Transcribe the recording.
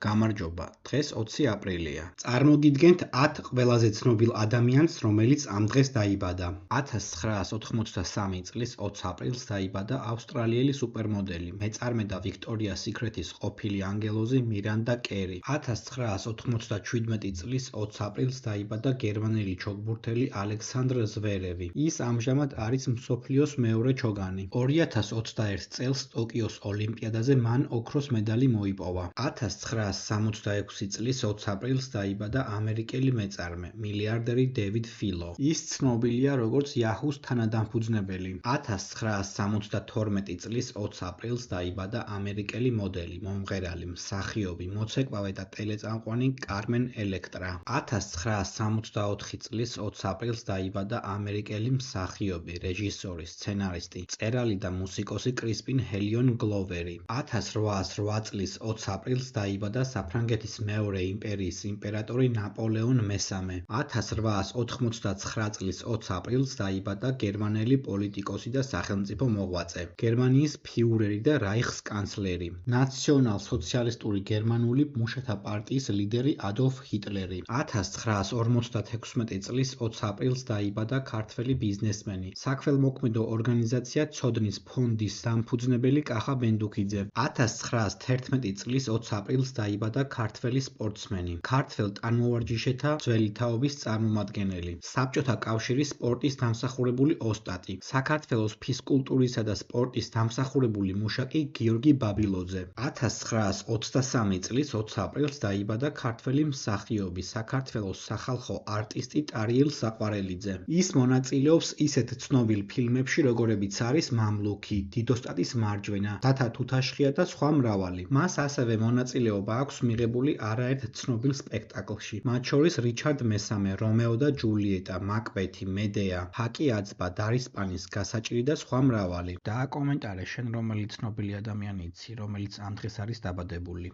გამარჯობა, დღეს 20 აპრილია. წარმოგიდგენთ 10 ყველაზე ცნობილ ადამიანს, რომელიც ამ დღეს დაიბადა. 1983 წლის 20 აპრილს დაიბადა ავსტრალიელი სუპერმოდელი, მეწარმე და ვიქტორიას სიქრეთის ყოფილი ანგელოზი მირანდა კერი. 1997 წლის 20 აპრილს დაიბადა გერმანელი ჩოგბურთელი ალექსანდრ ზვერევი. ის ამჟამად არის მსოფლიოს მეორე ჩოგანი. 2021 წელს ტოკიოს ოლიმპიადაზე მან ოქროს მედალი მოიპოვა. 1966 წლის 20 აპრილს დაიბადა ამერიკელი მეწარმე, მილიარდერი დევიდ ფილო. ის ცნობილია როგორც Yahoo-ს თანადამფუძნებელი. 1972 წლის 20 აპრილს დაიბადა ამერიკელი მოდელი, მომღერალი, მსახიობი, მოცეკვავე და ტელეწამყვანი კარმენ ელექტრა. 1964 წლის 20 აპრილს დაიბადა ამერიკელი მსახიობი, რეჟისორი, სცენარისტი, მწერალი და მუსიკოსი კრისპინ ჰელიონ გლოვერი. 1808 წლის 20 აპრილს დაიბადა საფრანგეთის მეორე იმპერიის იმპერატორი ნაპოლეონ მესამე. 1889 წლის 20 აპრილს დაიბადა გერმანელი პოლიტიკოსი და სახელმწიფო მოღვაწე, გერმანიის ფიურერი და რაიხსკანცლერი, ნაციონალ-სოციალისტური გერმანული მუშათა პარტიის ლიდერი ადოლფ ჰიტლერი. 1956 წლის 20 აპრილს დაიბადა ქართველი ბიზნესმენი, საქველმოქმედო ორგანიზაცია ცოდნის ფონდის დამფუძნებელი კახა ბენდუქიძე. 1911 წლის 20 აპრილს დაიბადა ქართველი სპორტსმენი, ქართველ ტანმოვარჯიშეთა ძველი თაობის წარმომადგენელი, საბჭოთა კავშირის სპორტის დამსახურებული ოსტატი, საქართველოს ფიზკულტურისა და სპორტის დამსახურებული მუშაკი გიორგი ბაბილოძე. 1923 წლის 20 აპრილს დაიბადა ქართველი მსახიობი, საქართველოს სახალხო არტისტი ტარიელ საყვარელიძე. ის მონაწილეობს ისეთ ცნობილ ფილმებში, როგორებიც არის მამლუქი, დიდოსტატის მარჯვენა, დათა თუთაშხია და სხვა მრავალი. მას ასევე მონაწილეობა აქვს მიღებული არაერთ ცნობილ სპექტაკლში, მათ შორის რიჩარდ მესამე, რომეო და ჯულიეტა, მაკბეთი, მედეა, ჰაკი აცბა, დარისპანის გასაჭირი და სხვა მრავალი. დააკომენტარე შენ რომელი ცნობილი ადამიანი იცი, რომელიც ამ დღეს არის დაბადებული.